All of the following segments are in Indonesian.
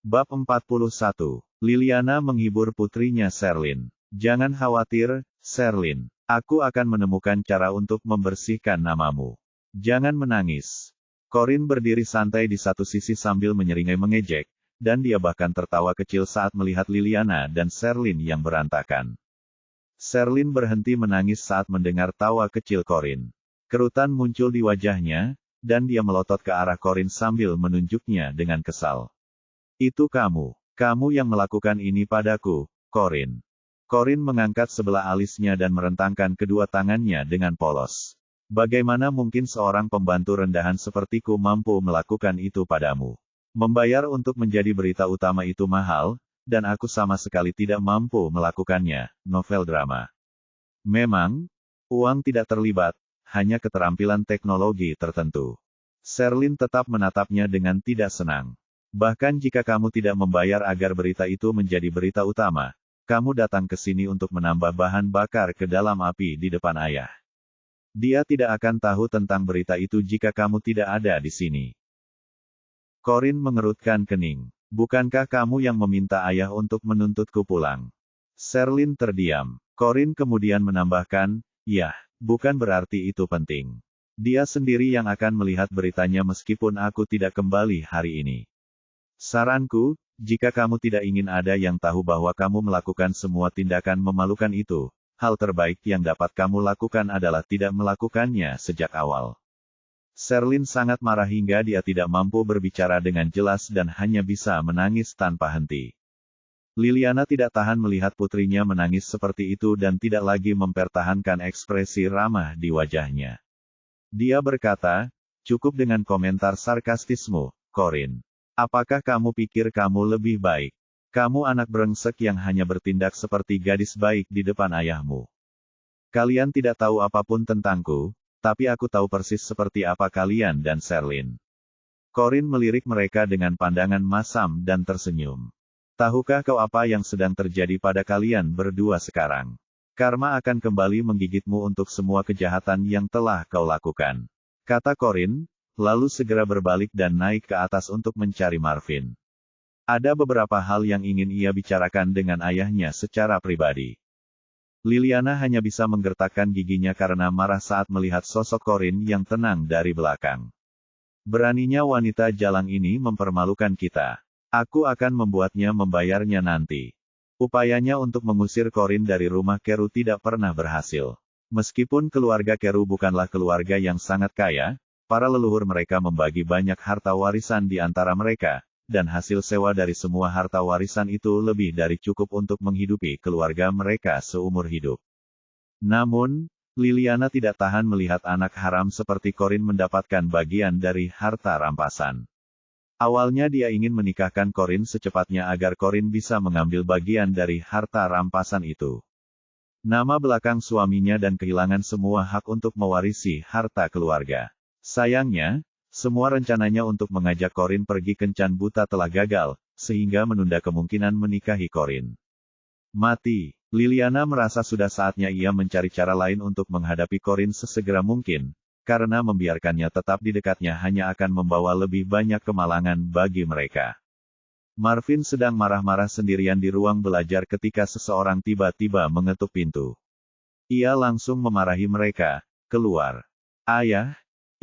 Bab 41. Liliana menghibur putrinya Sherlyn. Jangan khawatir, Sherlyn. Aku akan menemukan cara untuk membersihkan namamu. Jangan menangis. Corinne berdiri santai di satu sisi sambil menyeringai mengejek, dan dia bahkan tertawa kecil saat melihat Liliana dan Sherlyn yang berantakan. Sherlyn berhenti menangis saat mendengar tawa kecil Corinne. Kerutan muncul di wajahnya, dan dia melotot ke arah Corinne sambil menunjuknya dengan kesal. Itu kamu yang melakukan ini padaku, Corinne. Corinne mengangkat sebelah alisnya dan merentangkan kedua tangannya dengan polos. Bagaimana mungkin seorang pembantu rendahan sepertiku mampu melakukan itu padamu? Membayar untuk menjadi berita utama itu mahal, dan aku sama sekali tidak mampu melakukannya. Novel drama. Memang, uang tidak terlibat, hanya keterampilan teknologi tertentu. Sherlyn tetap menatapnya dengan tidak senang. Bahkan jika kamu tidak membayar agar berita itu menjadi berita utama, kamu datang ke sini untuk menambah bahan bakar ke dalam api di depan ayah. Dia tidak akan tahu tentang berita itu jika kamu tidak ada di sini. Corinne mengerutkan kening. Bukankah kamu yang meminta ayah untuk menuntutku pulang? Sherlyn terdiam. Corinne kemudian menambahkan, ya, bukan berarti itu penting. Dia sendiri yang akan melihat beritanya meskipun aku tidak kembali hari ini. Saranku, jika kamu tidak ingin ada yang tahu bahwa kamu melakukan semua tindakan memalukan itu, hal terbaik yang dapat kamu lakukan adalah tidak melakukannya sejak awal. Sherlyn sangat marah hingga dia tidak mampu berbicara dengan jelas dan hanya bisa menangis tanpa henti. Liliana tidak tahan melihat putrinya menangis seperti itu dan tidak lagi mempertahankan ekspresi ramah di wajahnya. Dia berkata, cukup dengan komentar sarkastismu, Corinne. Apakah kamu pikir kamu lebih baik? Kamu anak brengsek yang hanya bertindak seperti gadis baik di depan ayahmu. Kalian tidak tahu apapun tentangku, tapi aku tahu persis seperti apa kalian dan Sherlyn. Corinne melirik mereka dengan pandangan masam dan tersenyum. Tahukah kau apa yang sedang terjadi pada kalian berdua sekarang? Karma akan kembali menggigitmu untuk semua kejahatan yang telah kau lakukan. Kata Corinne, lalu segera berbalik dan naik ke atas untuk mencari Marvin. Ada beberapa hal yang ingin ia bicarakan dengan ayahnya secara pribadi. Liliana hanya bisa menggertakkan giginya karena marah saat melihat sosok Corinne yang tenang dari belakang. Beraninya wanita jalang ini mempermalukan kita. Aku akan membuatnya membayarnya nanti. Upayanya untuk mengusir Corinne dari rumah Keru tidak pernah berhasil. Meskipun keluarga Keru bukanlah keluarga yang sangat kaya, para leluhur mereka membagi banyak harta warisan di antara mereka, dan hasil sewa dari semua harta warisan itu lebih dari cukup untuk menghidupi keluarga mereka seumur hidup. Namun, Liliana tidak tahan melihat anak haram seperti Corinne mendapatkan bagian dari harta rampasan. Awalnya dia ingin menikahkan Corinne secepatnya agar Corinne bisa mengambil bagian dari harta rampasan itu. Nama belakang suaminya dan kehilangan semua hak untuk mewarisi harta keluarga. Sayangnya, semua rencananya untuk mengajak Corinne pergi kencan buta telah gagal, sehingga menunda kemungkinan menikahi Corinne. Mati, Liliana merasa sudah saatnya ia mencari cara lain untuk menghadapi Corinne sesegera mungkin, karena membiarkannya tetap di dekatnya hanya akan membawa lebih banyak kemalangan bagi mereka. Marvin sedang marah-marah sendirian di ruang belajar ketika seseorang tiba-tiba mengetuk pintu. Ia langsung memarahi mereka, keluar. Ayah,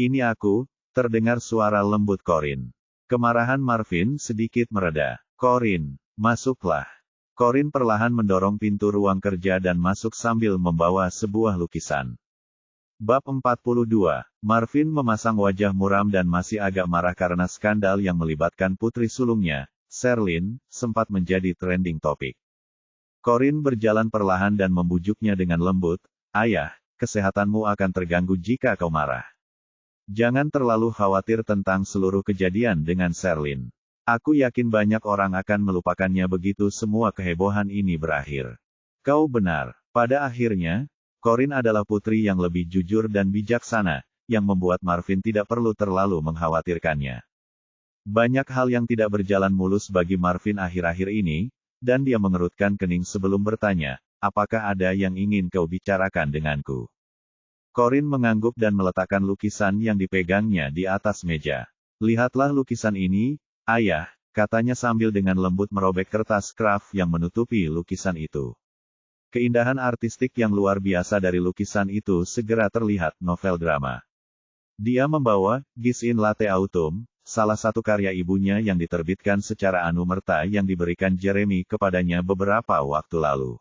ini aku, terdengar suara lembut Corinne. Kemarahan Marvin sedikit mereda. Corinne, masuklah. Corinne perlahan mendorong pintu ruang kerja dan masuk sambil membawa sebuah lukisan. Bab 42. Marvin memasang wajah muram dan masih agak marah karena skandal yang melibatkan putri sulungnya, Sherlyn, sempat menjadi trending topik. Corinne berjalan perlahan dan membujuknya dengan lembut, ayah, kesehatanmu akan terganggu jika kau marah. Jangan terlalu khawatir tentang seluruh kejadian dengan Sherlyn. Aku yakin banyak orang akan melupakannya begitu semua kehebohan ini berakhir. Kau benar. Pada akhirnya, Corinne adalah putri yang lebih jujur dan bijaksana, yang membuat Marvin tidak perlu terlalu mengkhawatirkannya. Banyak hal yang tidak berjalan mulus bagi Marvin akhir-akhir ini, dan dia mengerutkan kening sebelum bertanya, apakah ada yang ingin kau bicarakan denganku? Corinne mengangguk dan meletakkan lukisan yang dipegangnya di atas meja. Lihatlah lukisan ini, ayah, katanya sambil dengan lembut merobek kertas kraft yang menutupi lukisan itu. Keindahan artistik yang luar biasa dari lukisan itu segera terlihat novel drama. Dia membawa Gis in Latte Autumn, salah satu karya ibunya yang diterbitkan secara anumerta yang diberikan Jeremy kepadanya beberapa waktu lalu.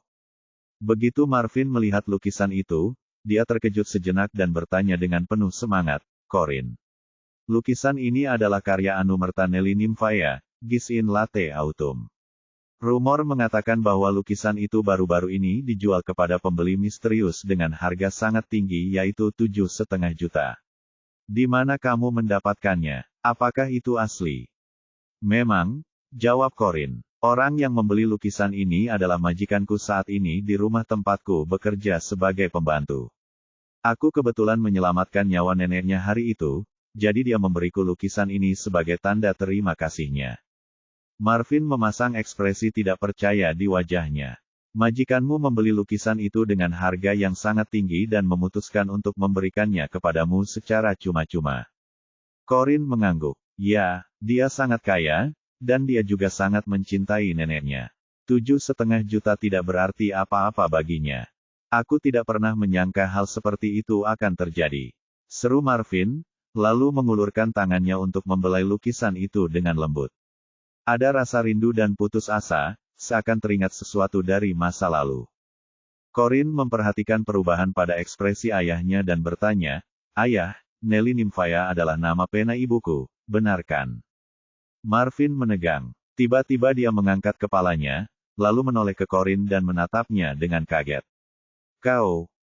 Begitu Marvin melihat lukisan itu, dia terkejut sejenak dan bertanya dengan penuh semangat, "Corinne, lukisan ini adalah karya anumerta Nelly Nymphaya, Gis in Latte Autumn." Rumor mengatakan bahwa lukisan itu baru-baru ini dijual kepada pembeli misterius dengan harga sangat tinggi yaitu 7,5 juta. Di mana kamu mendapatkannya? Apakah itu asli? Memang, jawab Corinne. Orang yang membeli lukisan ini adalah majikanku saat ini di rumah tempatku bekerja sebagai pembantu. Aku kebetulan menyelamatkan nyawa neneknya hari itu, jadi dia memberiku lukisan ini sebagai tanda terima kasihnya. Marvin memasang ekspresi tidak percaya di wajahnya. Majikanmu membeli lukisan itu dengan harga yang sangat tinggi dan memutuskan untuk memberikannya kepadamu secara cuma-cuma. Corinne mengangguk. Ya, dia sangat kaya, dan dia juga sangat mencintai neneknya. 7,5 juta tidak berarti apa-apa baginya. Aku tidak pernah menyangka hal seperti itu akan terjadi. Seru Marvin, lalu mengulurkan tangannya untuk membelai lukisan itu dengan lembut. Ada rasa rindu dan putus asa, seakan teringat sesuatu dari masa lalu. Corinne memperhatikan perubahan pada ekspresi ayahnya dan bertanya, "Ayah, Nelly Nymphaya adalah nama pena ibuku, benar kan?" Marvin menegang. Tiba-tiba dia mengangkat kepalanya, lalu menoleh ke Corinne dan menatapnya dengan kaget.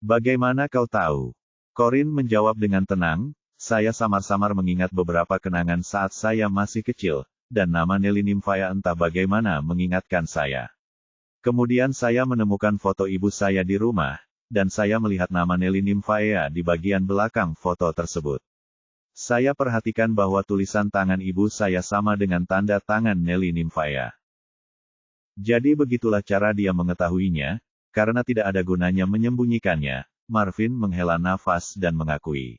Bagaimana kau tahu?" Corinne menjawab dengan tenang, "Saya samar-samar mengingat beberapa kenangan saat saya masih kecil, dan nama Nelly Nymphaya entah bagaimana mengingatkan saya. Kemudian saya menemukan foto ibu saya di rumah, dan saya melihat nama Nelly Nymphaya di bagian belakang foto tersebut. Saya perhatikan bahwa tulisan tangan ibu saya sama dengan tanda tangan Nelly Nymphaya. Jadi begitulah cara dia mengetahuinya, karena tidak ada gunanya menyembunyikannya." Marvin menghela nafas dan mengakui.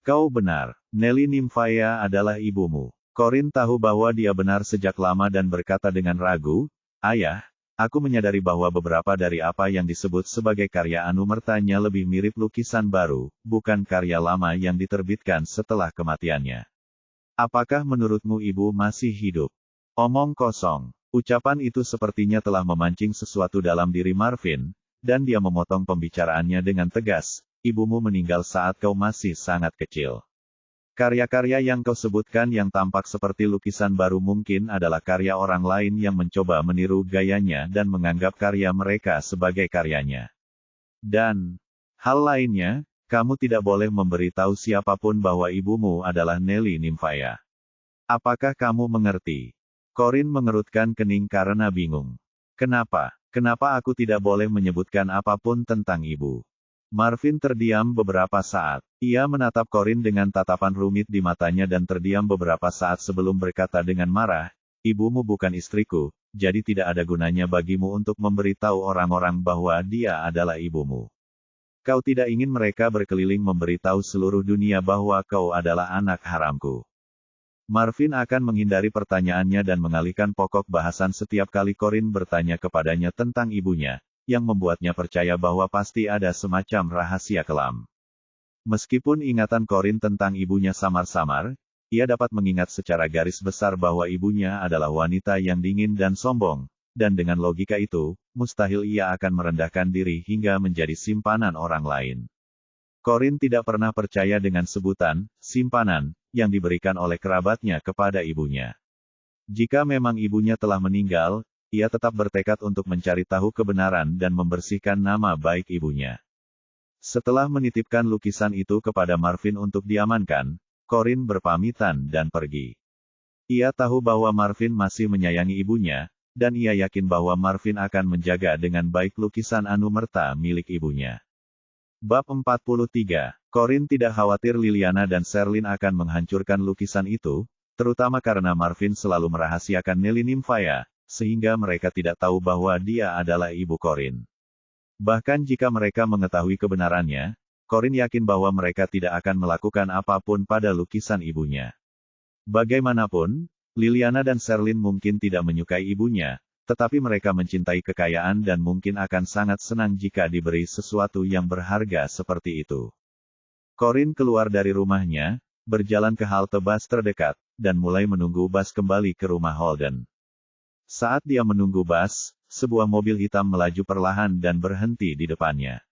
"Kau benar, Nelly Nymphaya adalah ibumu." Corinne tahu bahwa dia benar sejak lama dan berkata dengan ragu, "Ayah, aku menyadari bahwa beberapa dari apa yang disebut sebagai karya anumertanya lebih mirip lukisan baru, bukan karya lama yang diterbitkan setelah kematiannya. Apakah menurutmu ibu masih hidup?" Omong kosong. Ucapan itu sepertinya telah memancing sesuatu dalam diri Marvin, dan dia memotong pembicaraannya dengan tegas, "Ibumu meninggal saat kau masih sangat kecil. Karya-karya yang kau sebutkan yang tampak seperti lukisan baru mungkin adalah karya orang lain yang mencoba meniru gayanya dan menganggap karya mereka sebagai karyanya. Dan, hal lainnya, kamu tidak boleh memberitahu siapapun bahwa ibumu adalah Nelly Nymphaya. Apakah kamu mengerti?" Corinne mengerutkan kening karena bingung. Kenapa aku tidak boleh menyebutkan apapun tentang ibu?" Marvin terdiam beberapa saat. Ia menatap Corinne dengan tatapan rumit di matanya dan terdiam beberapa saat sebelum berkata dengan marah, "Ibumu bukan istriku, jadi tidak ada gunanya bagimu untuk memberitahu orang-orang bahwa dia adalah ibumu. Kau tidak ingin mereka berkeliling memberitahu seluruh dunia bahwa kau adalah anak haramku." Marvin akan menghindari pertanyaannya dan mengalihkan pokok bahasan setiap kali Corinne bertanya kepadanya tentang ibunya, yang membuatnya percaya bahwa pasti ada semacam rahasia kelam. Meskipun ingatan Corinne tentang ibunya samar-samar, ia dapat mengingat secara garis besar bahwa ibunya adalah wanita yang dingin dan sombong, dan dengan logika itu, mustahil ia akan merendahkan diri hingga menjadi simpanan orang lain. Corinne tidak pernah percaya dengan sebutan simpanan yang diberikan oleh kerabatnya kepada ibunya. Jika memang ibunya telah meninggal, ia tetap bertekad untuk mencari tahu kebenaran dan membersihkan nama baik ibunya. Setelah menitipkan lukisan itu kepada Marvin untuk diamankan, Corinne berpamitan dan pergi. Ia tahu bahwa Marvin masih menyayangi ibunya, dan ia yakin bahwa Marvin akan menjaga dengan baik lukisan anumerta milik ibunya. Bab 43. Corinne tidak khawatir Liliana dan Sherlyn akan menghancurkan lukisan itu, terutama karena Marvin selalu merahasiakan Nelly Nymphaya, sehingga mereka tidak tahu bahwa dia adalah ibu Corinne. Bahkan jika mereka mengetahui kebenarannya, Corinne yakin bahwa mereka tidak akan melakukan apapun pada lukisan ibunya. Bagaimanapun, Liliana dan Sherlyn mungkin tidak menyukai ibunya, tetapi mereka mencintai kekayaan dan mungkin akan sangat senang jika diberi sesuatu yang berharga seperti itu. Corinne keluar dari rumahnya, berjalan ke halte bus terdekat, dan mulai menunggu bus kembali ke rumah Holden. Saat dia menunggu bus, sebuah mobil hitam melaju perlahan dan berhenti di depannya.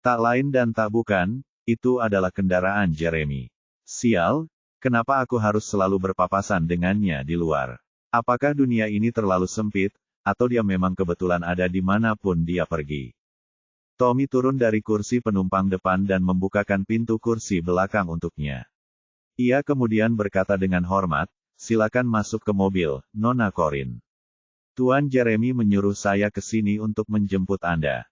Tak lain dan tak bukan, itu adalah kendaraan Jeremy. Sial, kenapa aku harus selalu berpapasan dengannya di luar? Apakah dunia ini terlalu sempit, atau dia memang kebetulan ada di manapun dia pergi? Tommy turun dari kursi penumpang depan dan membukakan pintu kursi belakang untuknya. Ia kemudian berkata dengan hormat, "Silakan masuk ke mobil, Nona Corinne. Tuan Jeremy menyuruh saya ke sini untuk menjemput Anda."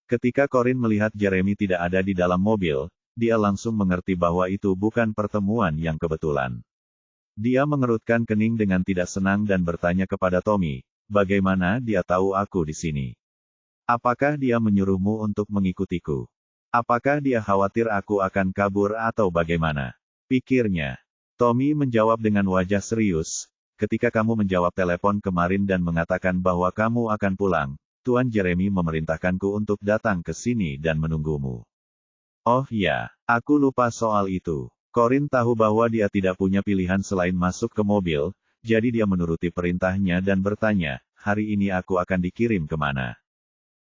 Ketika Corinne melihat Jeremy tidak ada di dalam mobil, dia langsung mengerti bahwa itu bukan pertemuan yang kebetulan. Dia mengerutkan kening dengan tidak senang dan bertanya kepada Tommy, "Bagaimana dia tahu aku di sini? Apakah dia menyuruhmu untuk mengikutiku? Apakah dia khawatir aku akan kabur atau bagaimana?" pikirnya. Tommy menjawab dengan wajah serius, "Ketika kamu menjawab telepon kemarin dan mengatakan bahwa kamu akan pulang, Tuan Jeremy memerintahkanku untuk datang ke sini dan menunggumu." "Oh ya, aku lupa soal itu." Corinne tahu bahwa dia tidak punya pilihan selain masuk ke mobil, jadi dia menuruti perintahnya dan bertanya, "Hari ini aku akan dikirim kemana?"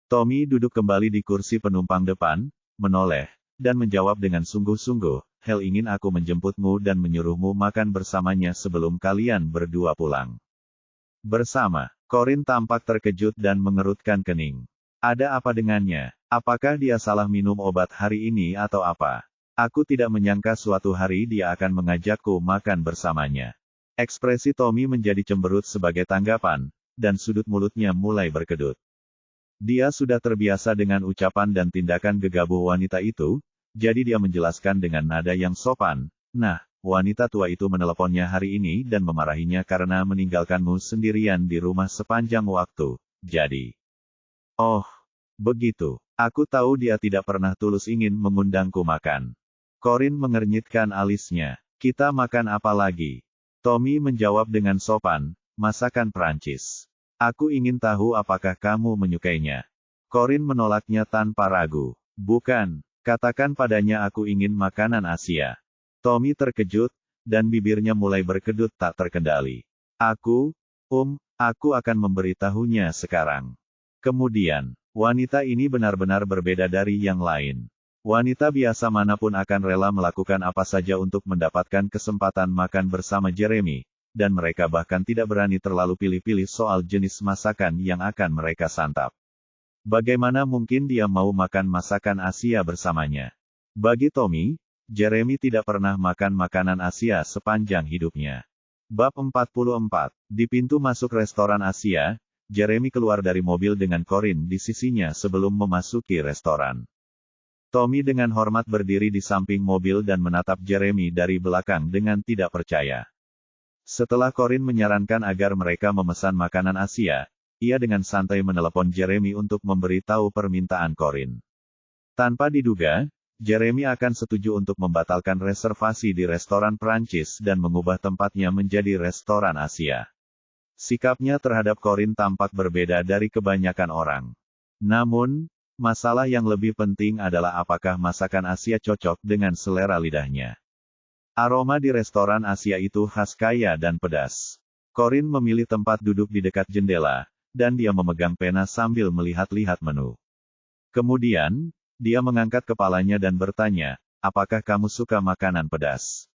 Tommy duduk kembali di kursi penumpang depan, menoleh, dan menjawab dengan sungguh-sungguh, "Hal ingin aku menjemputmu dan menyuruhmu makan bersamanya sebelum kalian berdua pulang." "Bersama?" Corinne tampak terkejut dan mengerutkan kening. "Ada apa dengannya? Apakah dia salah minum obat hari ini atau apa? Aku tidak menyangka suatu hari dia akan mengajakku makan bersamanya." Ekspresi Tommy menjadi cemberut sebagai tanggapan, dan sudut mulutnya mulai berkedut. Dia sudah terbiasa dengan ucapan dan tindakan gegabah wanita itu, jadi dia menjelaskan dengan nada yang sopan, "Nah, wanita tua itu meneleponnya hari ini dan memarahinya karena meninggalkanmu sendirian di rumah sepanjang waktu, jadi." "Oh, begitu. Aku tahu dia tidak pernah tulus ingin mengundangku makan." Corinne mengernyitkan alisnya. "Kita makan apa lagi?" Tommy menjawab dengan sopan, "Masakan Prancis. Aku ingin tahu apakah kamu menyukainya." Corinne menolaknya tanpa ragu. "Bukan, katakan padanya aku ingin makanan Asia." Tommy terkejut, dan bibirnya mulai berkedut tak terkendali. Aku akan memberitahunya sekarang." Kemudian, wanita ini benar-benar berbeda dari yang lain. Wanita biasa manapun akan rela melakukan apa saja untuk mendapatkan kesempatan makan bersama Jeremy, dan mereka bahkan tidak berani terlalu pilih-pilih soal jenis masakan yang akan mereka santap. Bagaimana mungkin dia mau makan masakan Asia bersamanya? Bagi Tommy, Jeremy tidak pernah makan makanan Asia sepanjang hidupnya. Bab 44. Di pintu masuk restoran Asia, Jeremy keluar dari mobil dengan Corinne di sisinya sebelum memasuki restoran. Tommy dengan hormat berdiri di samping mobil dan menatap Jeremy dari belakang dengan tidak percaya. Setelah Corinne menyarankan agar mereka memesan makanan Asia, ia dengan santai menelepon Jeremy untuk memberitahu permintaan Corinne. Tanpa diduga, Jeremy akan setuju untuk membatalkan reservasi di restoran Prancis dan mengubah tempatnya menjadi restoran Asia. Sikapnya terhadap Corinne tampak berbeda dari kebanyakan orang. Namun, masalah yang lebih penting adalah apakah masakan Asia cocok dengan selera lidahnya. Aroma di restoran Asia itu khas kaya dan pedas. Corinne memilih tempat duduk di dekat jendela, dan dia memegang pena sambil melihat-lihat menu. Kemudian, dia mengangkat kepalanya dan bertanya, "Apakah kamu suka makanan pedas?"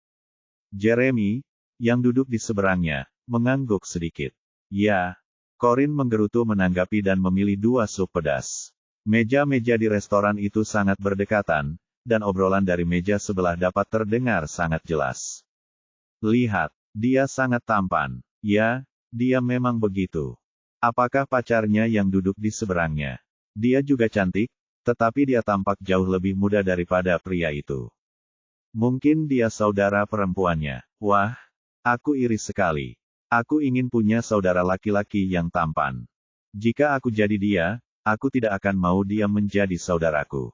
Jeremy, yang duduk di seberangnya, mengangguk sedikit. "Ya." Corinne menggerutu menanggapi dan memilih 2 sup pedas. Meja-meja di restoran itu sangat berdekatan, dan obrolan dari meja sebelah dapat terdengar sangat jelas. "Lihat, dia sangat tampan." "Ya, dia memang begitu." "Apakah pacarnya yang duduk di seberangnya?" "Dia juga cantik, tetapi dia tampak jauh lebih muda daripada pria itu." "Mungkin dia saudara perempuannya." "Wah, aku iri sekali. Aku ingin punya saudara laki-laki yang tampan. Jika aku jadi dia, aku tidak akan mau dia menjadi saudaraku.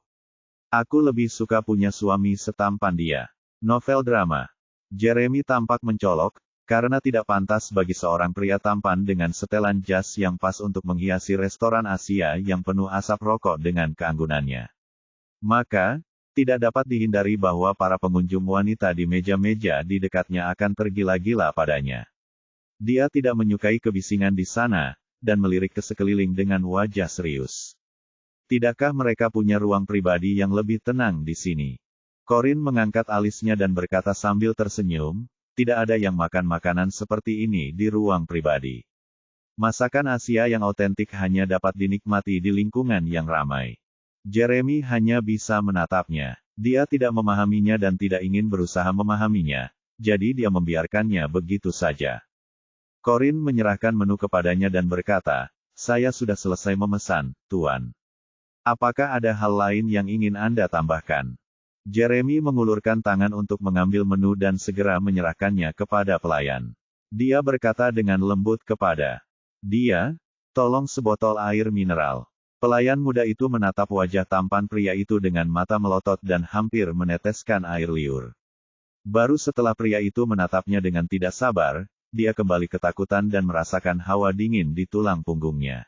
Aku lebih suka punya suami setampan dia." Novel drama. Jeremy tampak mencolok, Karena tidak pantas bagi seorang pria tampan dengan setelan jas yang pas untuk menghiasi restoran Asia yang penuh asap rokok dengan keanggunannya. Maka, tidak dapat dihindari bahwa para pengunjung wanita di meja-meja di dekatnya akan tergila-gila padanya. Dia tidak menyukai kebisingan di sana, dan melirik ke sekeliling dengan wajah serius. Tidakkah mereka punya ruang pribadi yang lebih tenang di sini? Corinne mengangkat alisnya dan berkata sambil tersenyum, tidak ada yang makan makanan seperti ini di ruang pribadi. Masakan Asia yang otentik hanya dapat dinikmati di lingkungan yang ramai. Jeremy hanya bisa menatapnya. Dia tidak memahaminya dan tidak ingin berusaha memahaminya, jadi dia membiarkannya begitu saja. Corinne menyerahkan menu kepadanya dan berkata, saya sudah selesai memesan, Tuan. Apakah ada hal lain yang ingin Anda tambahkan? Jeremy mengulurkan tangan untuk mengambil menu dan segera menyerahkannya kepada pelayan. Dia berkata dengan lembut kepada dia, tolong sebotol air mineral. Pelayan muda itu menatap wajah tampan pria itu dengan mata melotot dan hampir meneteskan air liur. Baru setelah pria itu menatapnya dengan tidak sabar, dia kembali ketakutan dan merasakan hawa dingin di tulang punggungnya.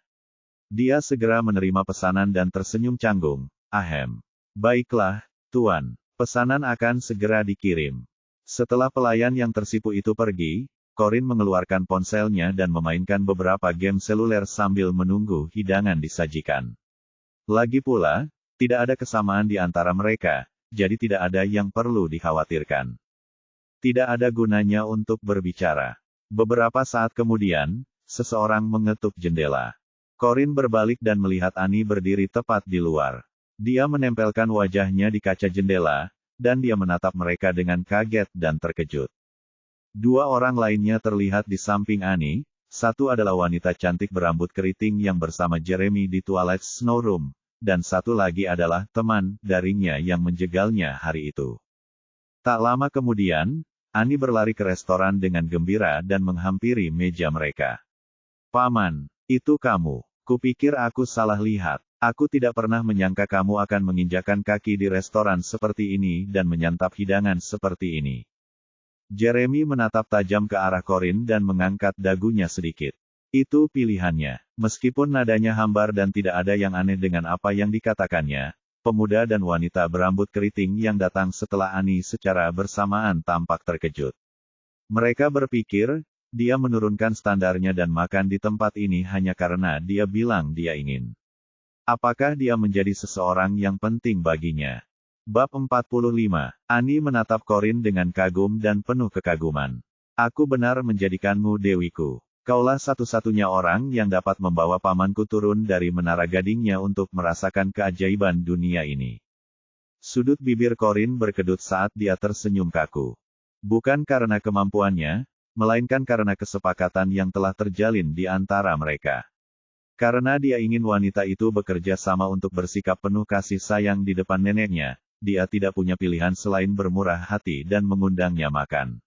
Dia segera menerima pesanan dan tersenyum canggung. Ahem. Baiklah, Tuan, pesanan akan segera dikirim. Setelah pelayan yang tersipu itu pergi, Corinne mengeluarkan ponselnya dan memainkan beberapa game seluler sambil menunggu hidangan disajikan. Lagi pula, tidak ada kesamaan di antara mereka, jadi tidak ada yang perlu dikhawatirkan. Tidak ada gunanya untuk berbicara. Beberapa saat kemudian, seseorang mengetuk jendela. Corinne berbalik dan melihat Annie berdiri tepat di luar. Dia menempelkan wajahnya di kaca jendela, dan dia menatap mereka dengan kaget dan terkejut. Dua orang lainnya terlihat di samping Annie, satu adalah wanita cantik berambut keriting yang bersama Jeremy di Twilight Snow Room, dan satu lagi adalah teman darinya yang menjegalnya hari itu. Tak lama kemudian, Annie berlari ke restoran dengan gembira dan menghampiri meja mereka. Paman, itu kamu. Kupikir aku salah lihat. Aku tidak pernah menyangka kamu akan menginjakan kaki di restoran seperti ini dan menyantap hidangan seperti ini. Jeremy menatap tajam ke arah Corinne dan mengangkat dagunya sedikit. Itu pilihannya. Meskipun nadanya hambar dan tidak ada yang aneh dengan apa yang dikatakannya, pemuda dan wanita berambut keriting yang datang setelah Annie secara bersamaan tampak terkejut. Mereka berpikir, dia menurunkan standarnya dan makan di tempat ini hanya karena dia bilang dia ingin. Apakah dia menjadi seseorang yang penting baginya? Bab 45. Annie menatap Corinne dengan kagum dan penuh kekaguman. Aku benar menjadikanmu dewiku. Kaulah satu-satunya orang yang dapat membawa pamanku turun dari menara gadingnya untuk merasakan keajaiban dunia ini. Sudut bibir Corinne berkedut saat dia tersenyum kaku. Bukan karena kemampuannya, melainkan karena kesepakatan yang telah terjalin di antara mereka. Karena dia ingin wanita itu bekerja sama untuk bersikap penuh kasih sayang di depan neneknya, dia tidak punya pilihan selain bermurah hati dan mengundangnya makan.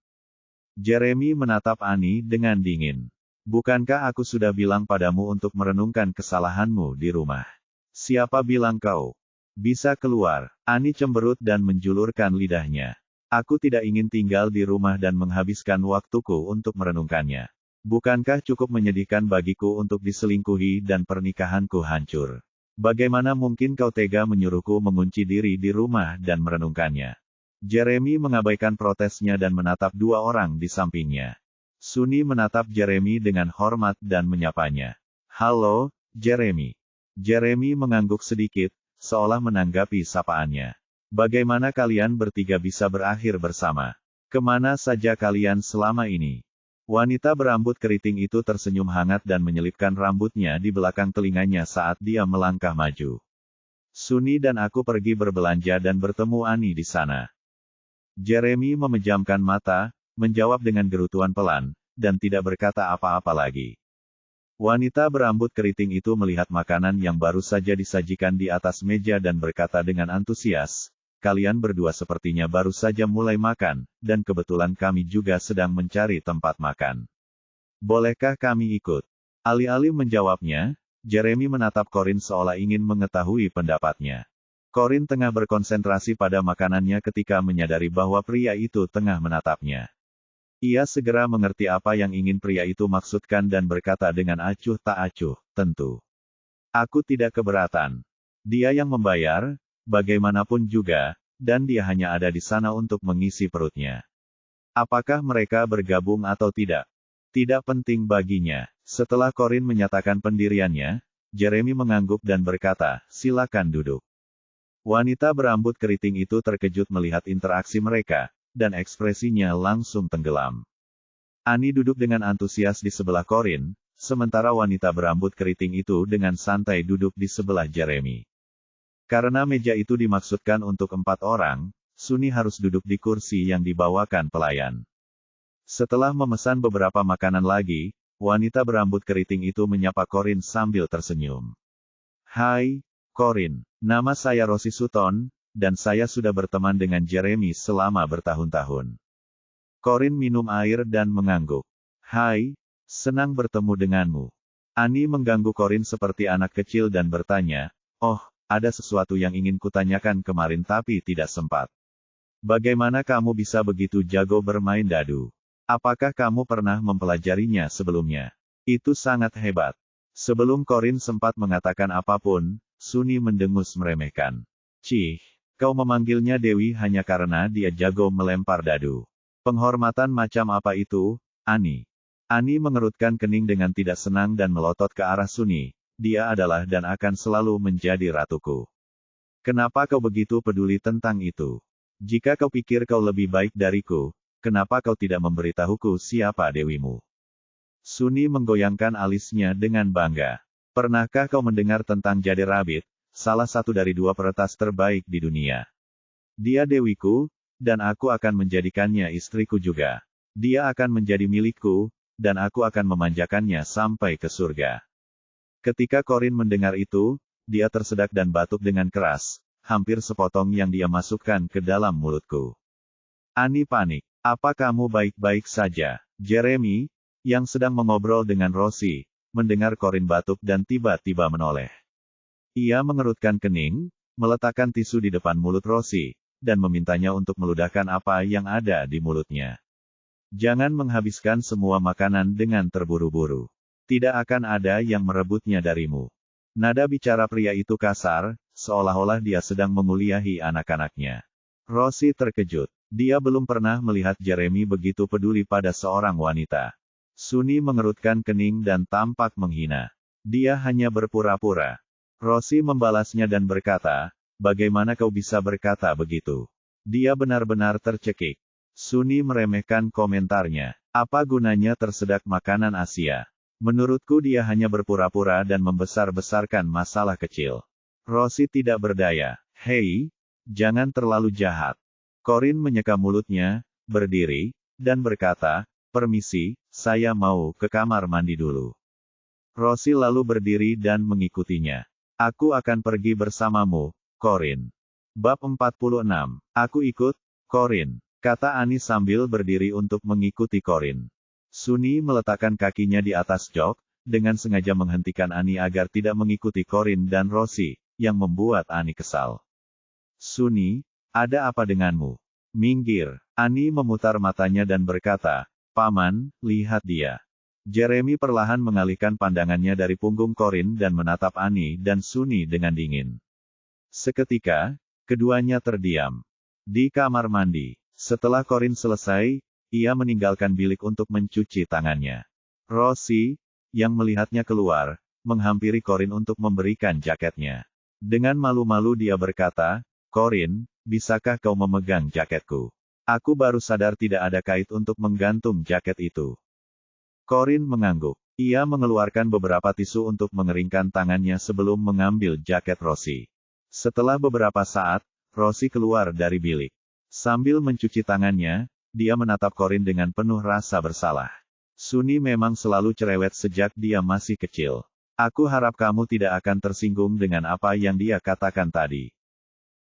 Jeremy menatap Annie dengan dingin. Bukankah aku sudah bilang padamu untuk merenungkan kesalahanmu di rumah? Siapa bilang kau bisa keluar? Annie cemberut dan menjulurkan lidahnya. Aku tidak ingin tinggal di rumah dan menghabiskan waktuku untuk merenungkannya. Bukankah cukup menyedihkan bagiku untuk diselingkuhi dan pernikahanku hancur? Bagaimana mungkin kau tega menyuruhku mengunci diri di rumah dan merenungkannya? Jeremy mengabaikan protesnya dan menatap dua orang di sampingnya. Sunny menatap Jeremy dengan hormat dan menyapanya. Halo, Jeremy. Jeremy mengangguk sedikit, seolah menanggapi sapaannya. Bagaimana kalian bertiga bisa berakhir bersama? Kemana saja kalian selama ini? Wanita berambut keriting itu tersenyum hangat dan menyelipkan rambutnya di belakang telinganya saat dia melangkah maju. Sunny dan aku pergi berbelanja dan bertemu Annie di sana. Jeremy memejamkan mata, menjawab dengan gerutuan pelan, dan tidak berkata apa-apa lagi. Wanita berambut keriting itu melihat makanan yang baru saja disajikan di atas meja dan berkata dengan antusias, kalian berdua sepertinya baru saja mulai makan, dan kebetulan kami juga sedang mencari tempat makan. Bolehkah kami ikut? Alih-alih menjawabnya, Jeremy menatap Corinne seolah ingin mengetahui pendapatnya. Corinne tengah berkonsentrasi pada makanannya ketika menyadari bahwa pria itu tengah menatapnya. Ia segera mengerti apa yang ingin pria itu maksudkan dan berkata dengan acuh tak acuh, tentu. Aku tidak keberatan. Dia yang membayar, bagaimanapun juga, dan dia hanya ada di sana untuk mengisi perutnya. Apakah mereka bergabung atau tidak? Tidak penting baginya. Setelah Corin menyatakan pendiriannya, Jeremy mengangguk dan berkata, silakan duduk. Wanita berambut keriting itu terkejut melihat interaksi mereka, dan ekspresinya langsung tenggelam. Annie duduk dengan antusias di sebelah Corin, sementara wanita berambut keriting itu dengan santai duduk di sebelah Jeremy. Karena meja itu dimaksudkan untuk 4 orang, Sunny harus duduk di kursi yang dibawakan pelayan. Setelah memesan beberapa makanan lagi, wanita berambut keriting itu menyapa Corin sambil tersenyum. Hai, Corin. Nama saya Rosie Sutton, dan saya sudah berteman dengan Jeremy selama bertahun-tahun. Corin minum air dan mengangguk. Hai, senang bertemu denganmu. Annie mengganggu Corin seperti anak kecil dan bertanya, oh, ada sesuatu yang ingin kutanyakan kemarin tapi tidak sempat. Bagaimana kamu bisa begitu jago bermain dadu? Apakah kamu pernah mempelajarinya sebelumnya? Itu sangat hebat. Sebelum Corin sempat mengatakan apapun, Sunny mendengus meremehkan. Cih, kau memanggilnya Dewi hanya karena dia jago melempar dadu. Penghormatan macam apa itu, Annie? Annie mengerutkan kening dengan tidak senang dan melotot ke arah Sunny. Dia adalah dan akan selalu menjadi ratuku. Kenapa kau begitu peduli tentang itu? Jika kau pikir kau lebih baik dariku, kenapa kau tidak memberitahuku siapa dewimu? Sunny menggoyangkan alisnya dengan bangga. Pernahkah kau mendengar tentang Jade Rabbit, salah satu dari 2 peretas terbaik di dunia? Dia dewiku, dan aku akan menjadikannya istriku juga. Dia akan menjadi milikku, dan aku akan memanjakannya sampai ke surga. Ketika Corin mendengar itu, dia tersedak dan batuk dengan keras, hampir sepotong yang dia masukkan ke dalam mulutku. Annie panik. Apa kamu baik-baik saja? Jeremy, yang sedang mengobrol dengan Rosie, mendengar Corin batuk dan tiba-tiba menoleh. Ia mengerutkan kening, meletakkan tisu di depan mulut Rosie, dan memintanya untuk meludahkan apa yang ada di mulutnya. Jangan menghabiskan semua makanan dengan terburu-buru. Tidak akan ada yang merebutnya darimu. Nada bicara pria itu kasar, seolah-olah dia sedang menguliahi anak-anaknya. Rosie terkejut. Dia belum pernah melihat Jeremy begitu peduli pada seorang wanita. Sunny mengerutkan kening dan tampak menghina. Dia hanya berpura-pura. Rosie membalasnya dan berkata, bagaimana kau bisa berkata begitu? Dia benar-benar tercekik. Sunny meremehkan komentarnya. Apa gunanya tersedak makanan Asia? Menurutku dia hanya berpura-pura dan membesar-besarkan masalah kecil. Rosie tidak berdaya. Hei, jangan terlalu jahat. Corin menyeka mulutnya, berdiri, dan berkata, permisi, saya mau ke kamar mandi dulu. Rosie lalu berdiri dan mengikutinya. Aku akan pergi bersamamu, Corin. Bab 46. Aku ikut, Corin, kata Annie sambil berdiri untuk mengikuti Corin. Sunny meletakkan kakinya di atas jok, dengan sengaja menghentikan Annie agar tidak mengikuti Corin dan Rosie, yang membuat Annie kesal. Sunny, ada apa denganmu? Minggir. Annie memutar matanya dan berkata, Paman, lihat dia. Jeremy perlahan mengalihkan pandangannya dari punggung Corin dan menatap Annie dan Sunny dengan dingin. Seketika, keduanya terdiam. Di kamar mandi, setelah Corin selesai, ia meninggalkan bilik untuk mencuci tangannya. Rosie, yang melihatnya keluar, menghampiri Corin untuk memberikan jaketnya. Dengan malu-malu dia berkata, Corin, bisakah kau memegang jaketku? Aku baru sadar tidak ada kait untuk menggantung jaket itu. Corin mengangguk. Ia mengeluarkan beberapa tisu untuk mengeringkan tangannya sebelum mengambil jaket Rosie. Setelah beberapa saat, Rosie keluar dari bilik. Sambil mencuci tangannya, dia menatap Corin dengan penuh rasa bersalah. Sunny memang selalu cerewet sejak dia masih kecil. Aku harap kamu tidak akan tersinggung dengan apa yang dia katakan tadi.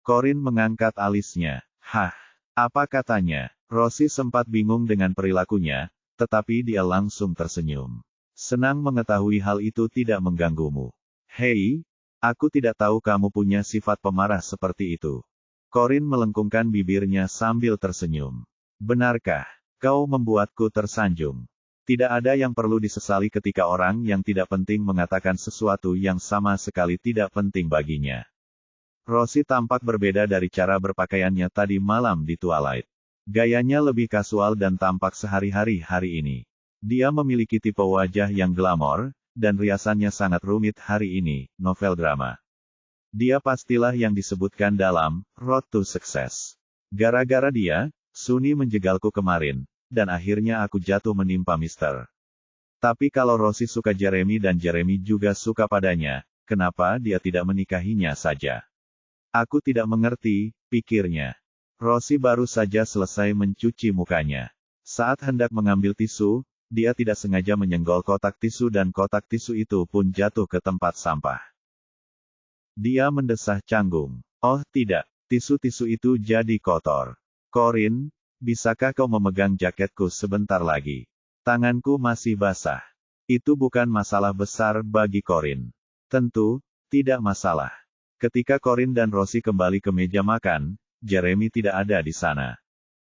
Corin mengangkat alisnya. Hah, apa katanya? Rosie sempat bingung dengan perilakunya, tetapi dia langsung tersenyum. Senang mengetahui hal itu tidak mengganggumu. Hei, aku tidak tahu kamu punya sifat pemarah seperti itu. Corin melengkungkan bibirnya sambil tersenyum. Benarkah? Kau membuatku tersanjung. Tidak ada yang perlu disesali ketika orang yang tidak penting mengatakan sesuatu yang sama sekali tidak penting baginya. Rosie tampak berbeda dari cara berpakaiannya tadi malam di Twilight. Gayanya lebih kasual dan tampak sehari-hari hari ini. Dia memiliki tipe wajah yang glamor, dan riasannya sangat rumit hari ini, novel drama. Dia pastilah yang disebutkan dalam Road to Success. Gara-gara dia, Sunny menjegalku kemarin, dan akhirnya aku jatuh menimpa Mister. Tapi kalau Rosie suka Jeremy dan Jeremy juga suka padanya, kenapa dia tidak menikahinya saja? Aku tidak mengerti, pikirnya. Rosie baru saja selesai mencuci mukanya. Saat hendak mengambil tisu, dia tidak sengaja menyenggol kotak tisu dan kotak tisu itu pun jatuh ke tempat sampah. Dia mendesah canggung. Oh tidak, tisu-tisu itu jadi kotor. Corinne, bisakah kau memegang jaketku sebentar lagi? Tanganku masih basah. Itu bukan masalah besar bagi Corinne. Tentu, tidak masalah. Ketika Corinne dan Rosie kembali ke meja makan, Jeremy tidak ada di sana.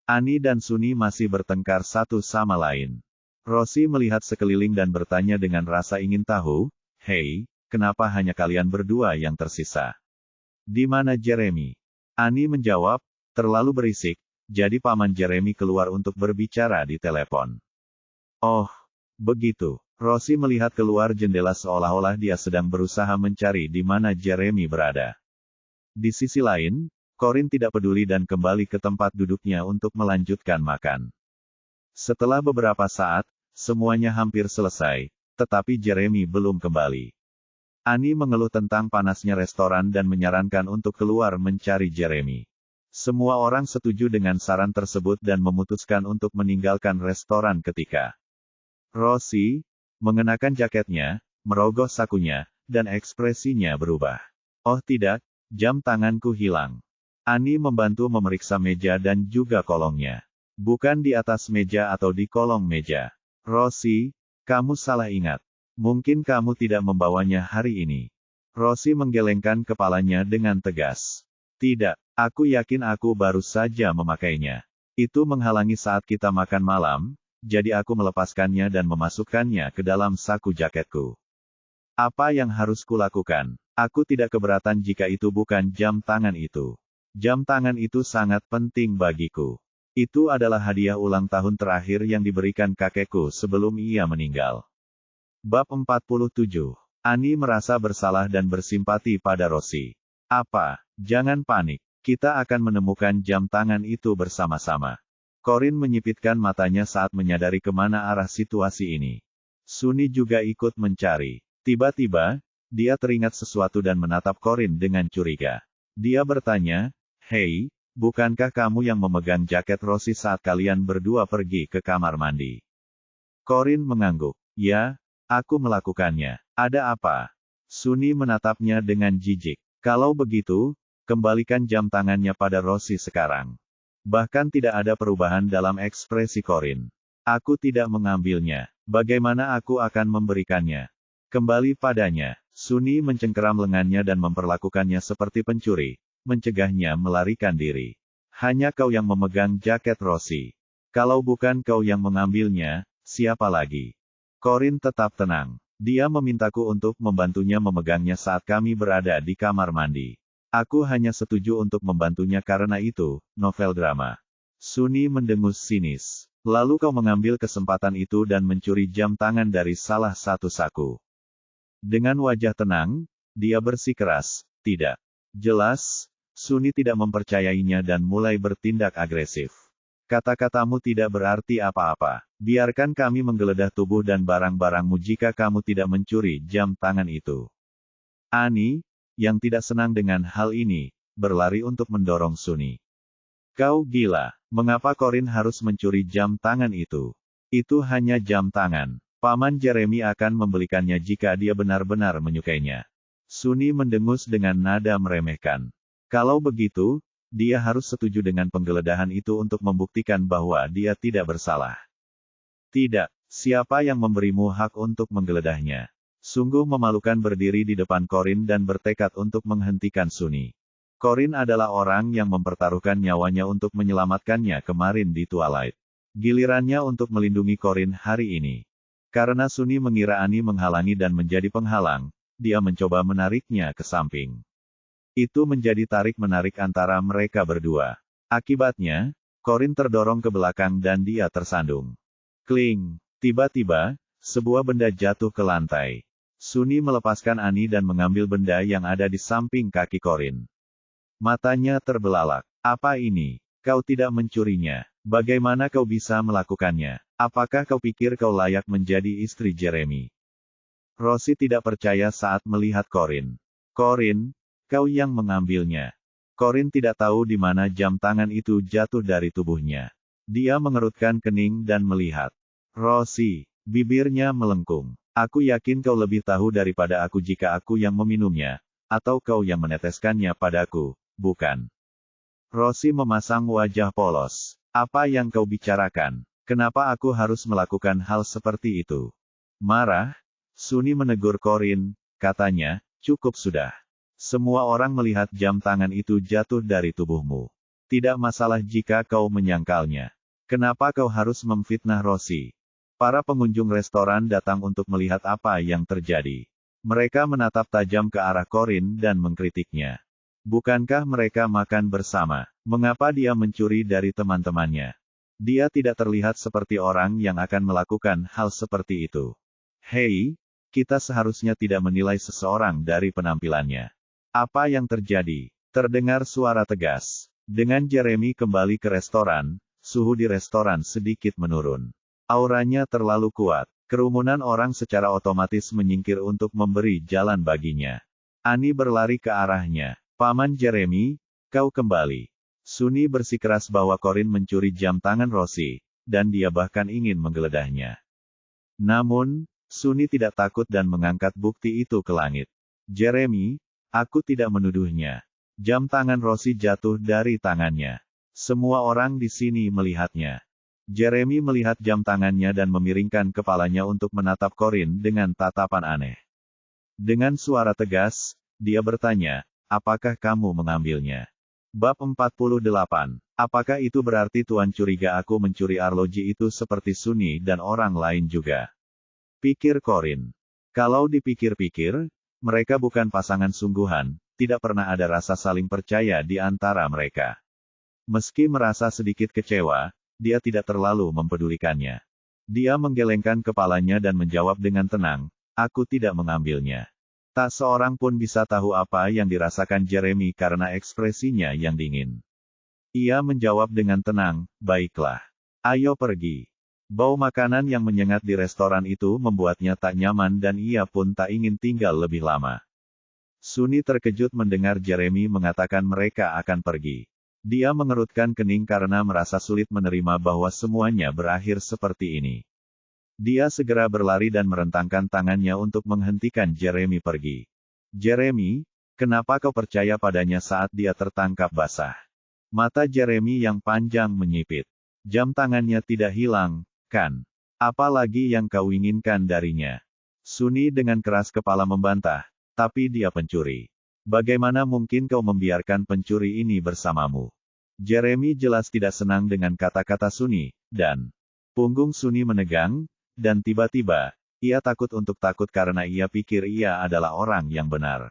Annie dan Sunny masih bertengkar satu sama lain. Rosie melihat sekeliling dan bertanya dengan rasa ingin tahu, "Hei, kenapa hanya kalian berdua yang tersisa? Di mana Jeremy?" Annie menjawab, "Terlalu berisik, jadi paman Jeremy keluar untuk berbicara di telepon." Oh, begitu. Rosie melihat keluar jendela seolah-olah dia sedang berusaha mencari di mana Jeremy berada. Di sisi lain, Corinne tidak peduli dan kembali ke tempat duduknya untuk melanjutkan makan. Setelah beberapa saat, semuanya hampir selesai, tetapi Jeremy belum kembali. Annie mengeluh tentang panasnya restoran dan menyarankan untuk keluar mencari Jeremy. Semua orang setuju dengan saran tersebut dan memutuskan untuk meninggalkan restoran ketika Rosie mengenakan jaketnya, merogoh sakunya, dan ekspresinya berubah. Oh tidak, jam tanganku hilang. Annie membantu memeriksa meja dan juga kolongnya. Bukan di atas meja atau di kolong meja. Rosie, kamu salah ingat. Mungkin kamu tidak membawanya hari ini. Rosie menggelengkan kepalanya dengan tegas. Tidak, aku yakin aku baru saja memakainya. Itu menghalangi saat kita makan malam, jadi aku melepaskannya dan memasukkannya ke dalam saku jaketku. Apa yang harus kulakukan? Aku tidak keberatan jika itu bukan jam tangan itu. Jam tangan itu sangat penting bagiku. Itu adalah hadiah ulang tahun terakhir yang diberikan kakekku sebelum ia meninggal. Bab 47. Annie merasa bersalah dan bersimpati pada Rosie. Apa? Jangan panik. Kita akan menemukan jam tangan itu bersama-sama. Corinne menyipitkan matanya saat menyadari kemana arah situasi ini. Sunny juga ikut mencari. Tiba-tiba, dia teringat sesuatu dan menatap Corinne dengan curiga. Dia bertanya, "Hei, bukankah kamu yang memegang jaket Rosie saat kalian berdua pergi ke kamar mandi?" Corinne mengangguk. "Ya, aku melakukannya. Ada apa?" Sunny menatapnya dengan jijik. "Kalau begitu, kembalikan jam tangannya pada Rosie sekarang." Bahkan tidak ada perubahan dalam ekspresi Corinne. "Aku tidak mengambilnya. Bagaimana aku akan memberikannya? Kembali padanya." Sunny mencengkeram lengannya dan memperlakukannya seperti pencuri, mencegahnya melarikan diri. "Hanya kau yang memegang jaket Rosie. Kalau bukan kau yang mengambilnya, siapa lagi?" Corinne tetap tenang. "Dia memintaku untuk membantunya memegangnya saat kami berada di kamar mandi. Aku hanya setuju untuk membantunya karena itu, novel drama." Sunny mendengus sinis. "Lalu kau mengambil kesempatan itu dan mencuri jam tangan dari salah satu saku." Dengan wajah tenang, dia bersikeras, "Tidak. Jelas." Sunny tidak mempercayainya dan mulai bertindak agresif. "Kata-katamu tidak berarti apa-apa. Biarkan kami menggeledah tubuh dan barang-barangmu jika kamu tidak mencuri jam tangan itu." Annie, yang tidak senang dengan hal ini, berlari untuk mendorong Sunny. "Kau gila. Mengapa Corinne harus mencuri jam tangan itu? Itu hanya jam tangan. Paman Jeremy akan membelikannya jika dia benar-benar menyukainya." Sunny mendengus dengan nada meremehkan. "Kalau begitu, dia harus setuju dengan penggeledahan itu untuk membuktikan bahwa dia tidak bersalah." "Tidak, siapa yang memberimu hak untuk menggeledahnya?" Sungguh memalukan berdiri di depan Corinne dan bertekad untuk menghentikan Sunny. Corinne adalah orang yang mempertaruhkan nyawanya untuk menyelamatkannya kemarin di Twilight. Gilirannya untuk melindungi Corin hari ini. Karena Sunny mengira Annie menghalangi dan menjadi penghalang, dia mencoba menariknya ke samping. Itu menjadi tarik-menarik antara mereka berdua. Akibatnya, Corin terdorong ke belakang dan dia tersandung. Kling! Tiba-tiba, sebuah benda jatuh ke lantai. Sunny melepaskan Annie dan mengambil benda yang ada di samping kaki Corin. Matanya terbelalak. Apa ini? Kau tidak mencurinya. Bagaimana kau bisa melakukannya? Apakah kau pikir kau layak menjadi istri Jeremy? Rosie tidak percaya saat melihat Corin. Corin, kau yang mengambilnya. Corin tidak tahu di mana jam tangan itu jatuh dari tubuhnya. Dia mengerutkan kening dan melihat. Rosie, bibirnya melengkung. Aku yakin kau lebih tahu daripada aku jika aku yang meminumnya, atau kau yang meneteskannya padaku, bukan? Rosie memasang wajah polos. Apa yang kau bicarakan? Kenapa aku harus melakukan hal seperti itu? Marah, Sunny menegur Corin, katanya, cukup sudah. Semua orang melihat jam tangan itu jatuh dari tubuhmu. Tidak masalah jika kau menyangkalnya. Kenapa kau harus memfitnah Rosie? Para pengunjung restoran datang untuk melihat apa yang terjadi. Mereka menatap tajam ke arah Corin dan mengkritiknya. Bukankah mereka makan bersama? Mengapa dia mencuri dari teman-temannya? Dia tidak terlihat seperti orang yang akan melakukan hal seperti itu. Hei, kita seharusnya tidak menilai seseorang dari penampilannya. Apa yang terjadi? Terdengar suara tegas. Dengan Jeremy kembali ke restoran, suhu di restoran sedikit menurun. Auranya terlalu kuat. Kerumunan orang secara otomatis menyingkir untuk memberi jalan baginya. Annie berlari ke arahnya. Paman Jeremy, kau kembali. Sunny bersikeras bahwa Corin mencuri jam tangan Rosie, dan dia bahkan ingin menggeledahnya. Namun, Sunny tidak takut dan mengangkat bukti itu ke langit. Jeremy, aku tidak menuduhnya. Jam tangan Rosie jatuh dari tangannya. Semua orang di sini melihatnya. Jeremy melihat jam tangannya dan memiringkan kepalanya untuk menatap Corin dengan tatapan aneh. Dengan suara tegas, dia bertanya, apakah kamu mengambilnya? Bab 48. Apakah itu berarti Tuan curiga aku mencuri arloji itu seperti Sunny dan orang lain juga? Pikir Corin. Kalau dipikir-pikir, mereka bukan pasangan sungguhan, tidak pernah ada rasa saling percaya di antara mereka. Meski merasa sedikit kecewa, dia tidak terlalu mempedulikannya. Dia menggelengkan kepalanya dan menjawab dengan tenang, aku tidak mengambilnya. Tak seorang pun bisa tahu apa yang dirasakan Jeremy karena ekspresinya yang dingin. Ia menjawab dengan tenang, baiklah. Ayo pergi. Bau makanan yang menyengat di restoran itu membuatnya tak nyaman dan ia pun tak ingin tinggal lebih lama. Sunny terkejut mendengar Jeremy mengatakan mereka akan pergi. Dia mengerutkan kening karena merasa sulit menerima bahwa semuanya berakhir seperti ini. Dia segera berlari dan merentangkan tangannya untuk menghentikan Jeremy pergi. Jeremy, kenapa kau percaya padanya saat dia tertangkap basah? Mata Jeremy yang panjang menyipit. Jam tangannya tidak hilang, kan? Apa lagi yang kau inginkan darinya? Sunny dengan keras kepala membantah, tapi dia pencuri. Bagaimana mungkin kau membiarkan pencuri ini bersamamu? Jeremy jelas tidak senang dengan kata-kata Sunny, dan punggung Sunny menegang, dan tiba-tiba, ia takut untuk takut karena ia pikir ia adalah orang yang benar.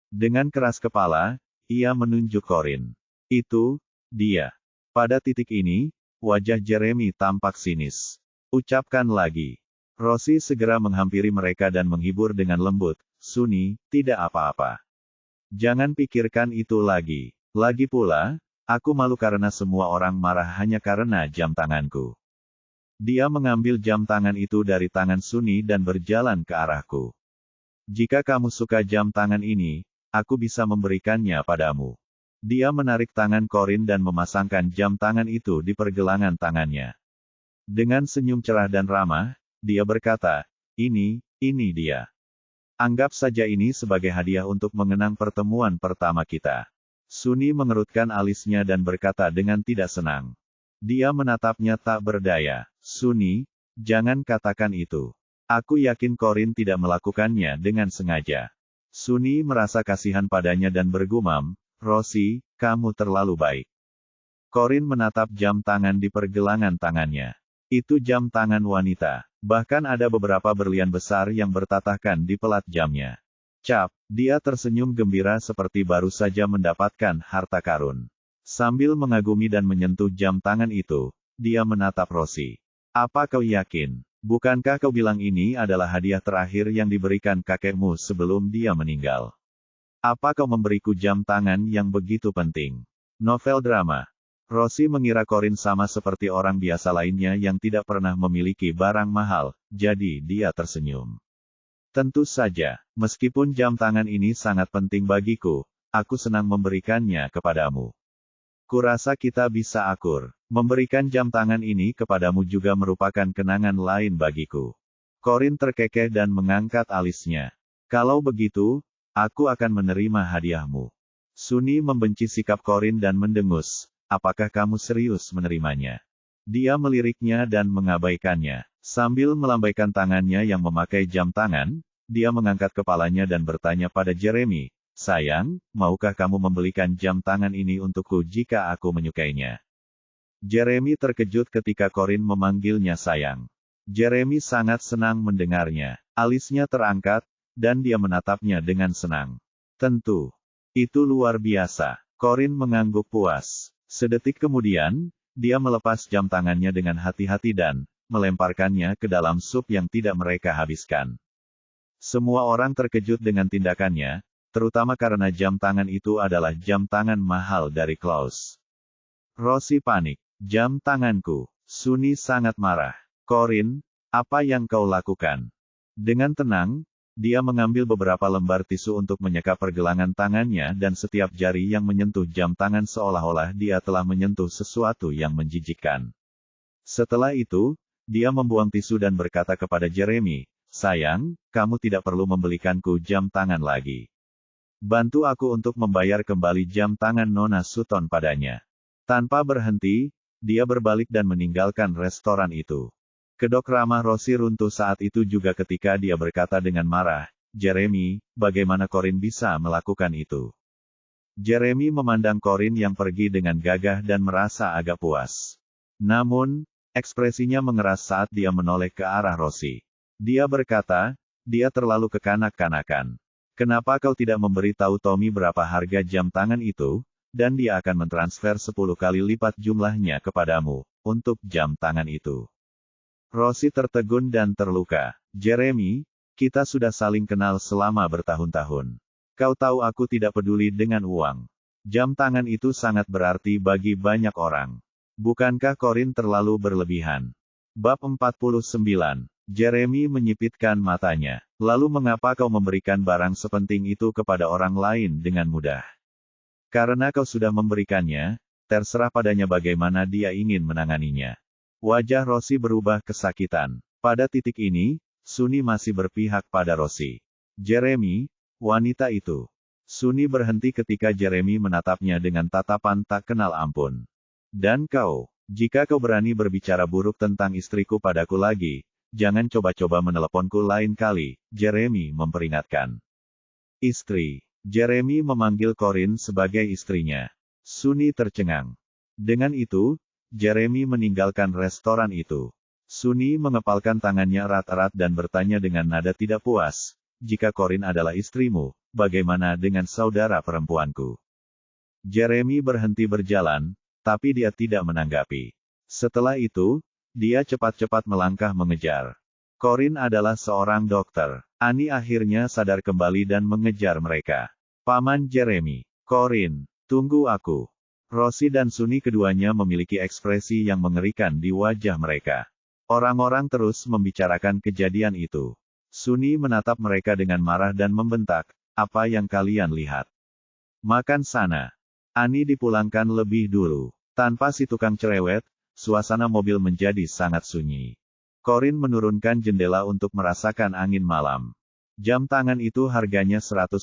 Dengan keras kepala, ia menunjuk Corin. Itu, dia. Pada titik ini, wajah Jeremy tampak sinis. Ucapkan lagi. Rosie segera menghampiri mereka dan menghibur dengan lembut, Sunny, tidak apa-apa. Jangan pikirkan itu lagi. Lagi pula, aku malu karena semua orang marah hanya karena jam tanganku. Dia mengambil jam tangan itu dari tangan Sunny dan berjalan ke arahku. Jika kamu suka jam tangan ini, aku bisa memberikannya padamu. Dia menarik tangan Corin dan memasangkan jam tangan itu di pergelangan tangannya. Dengan senyum cerah dan ramah, dia berkata, ini dia. Anggap saja ini sebagai hadiah untuk mengenang pertemuan pertama kita. Sunny mengerutkan alisnya dan berkata dengan tidak senang. Dia menatapnya tak berdaya. Sunny, jangan katakan itu. Aku yakin Corin tidak melakukannya dengan sengaja. Sunny merasa kasihan padanya dan bergumam, Rosie, kamu terlalu baik. Corin menatap jam tangan di pergelangan tangannya. Itu jam tangan wanita. Bahkan ada beberapa berlian besar yang bertatahkan di pelat jamnya. Cap, dia tersenyum gembira seperti baru saja mendapatkan harta karun. Sambil mengagumi dan menyentuh jam tangan itu, dia menatap Rosie. Apa kau yakin? Bukankah kau bilang ini adalah hadiah terakhir yang diberikan kakekmu sebelum dia meninggal? Apa kau memberiku jam tangan yang begitu penting? Novel drama. Rosie mengira Corin sama seperti orang biasa lainnya yang tidak pernah memiliki barang mahal, jadi dia tersenyum. Tentu saja, meskipun jam tangan ini sangat penting bagiku, aku senang memberikannya kepadamu. Kurasa kita bisa akur. Memberikan jam tangan ini kepadamu juga merupakan kenangan lain bagiku. Corin terkekeh dan mengangkat alisnya. Kalau begitu, aku akan menerima hadiahmu. Sunny membenci sikap Corin dan mendengus. Apakah kamu serius menerimanya? Dia meliriknya dan mengabaikannya. Sambil melambaikan tangannya yang memakai jam tangan, dia mengangkat kepalanya dan bertanya pada Jeremy, sayang, maukah kamu membelikan jam tangan ini untukku jika aku menyukainya? Jeremy terkejut ketika Corin memanggilnya sayang. Jeremy sangat senang mendengarnya. Alisnya terangkat, dan dia menatapnya dengan senang. Tentu. Itu luar biasa. Corin mengangguk puas. Sedetik kemudian, dia melepas jam tangannya dengan hati-hati dan melemparkannya ke dalam sup yang tidak mereka habiskan. Semua orang terkejut dengan tindakannya, terutama karena jam tangan itu adalah jam tangan mahal dari Klaus. Rosie panik. Jam tanganku. Sunny sangat marah. Corin, apa yang kau lakukan? Dengan tenang, dia mengambil beberapa lembar tisu untuk menyeka pergelangan tangannya dan setiap jari yang menyentuh jam tangan seolah-olah dia telah menyentuh sesuatu yang menjijikkan. Setelah itu, dia membuang tisu dan berkata kepada Jeremy, sayang, kamu tidak perlu membelikanku jam tangan lagi. Bantu aku untuk membayar kembali jam tangan Nona Sutton padanya. Tanpa berhenti, dia berbalik dan meninggalkan restoran itu. Kedok ramah Rosie runtuh saat itu juga ketika dia berkata dengan marah, Jeremy, bagaimana Corin bisa melakukan itu? Jeremy memandang Corin yang pergi dengan gagah dan merasa agak puas. Namun, ekspresinya mengeras saat dia menoleh ke arah Rosie. Dia berkata, dia terlalu kekanak-kanakan. Kenapa kau tidak memberitahu Tommy berapa harga jam tangan itu, dan dia akan mentransfer 10 kali lipat jumlahnya kepadamu, untuk jam tangan itu. Rosie tertegun dan terluka. Jeremy, kita sudah saling kenal selama bertahun-tahun. Kau tahu aku tidak peduli dengan uang. Jam tangan itu sangat berarti bagi banyak orang. Bukankah Corin terlalu berlebihan? Bab 49. Jeremy menyipitkan matanya. Lalu mengapa kau memberikan barang sepenting itu kepada orang lain dengan mudah? Karena kau sudah memberikannya, terserah padanya bagaimana dia ingin menanganinya. Wajah Rosie berubah kesakitan. Pada titik ini, Sunny masih berpihak pada Rosie. Jeremy, wanita itu. Sunny berhenti ketika Jeremy menatapnya dengan tatapan tak kenal ampun. Dan kau, jika kau berani berbicara buruk tentang istriku padaku lagi, jangan coba-coba meneleponku lain kali, Jeremy memperingatkan. Istri. Jeremy memanggil Corin sebagai istrinya. Sunny tercengang. Dengan itu, Jeremy meninggalkan restoran itu. Sunny mengepalkan tangannya erat-erat dan bertanya dengan nada tidak puas, jika Corin adalah istrimu, bagaimana dengan saudara perempuanku? Jeremy berhenti berjalan, tapi dia tidak menanggapi. Setelah itu, dia cepat-cepat melangkah mengejar. Corin adalah seorang dokter. Annie akhirnya sadar kembali dan mengejar mereka. Paman Jeremy. Corin, tunggu aku. Rosie dan Sunny keduanya memiliki ekspresi yang mengerikan di wajah mereka. Orang-orang terus membicarakan kejadian itu. Sunny menatap mereka dengan marah dan membentak, apa yang kalian lihat? Makan sana. Annie dipulangkan lebih dulu. Tanpa si tukang cerewet, suasana mobil menjadi sangat sunyi. Corin menurunkan jendela untuk merasakan angin malam. Jam tangan itu harganya $150.000.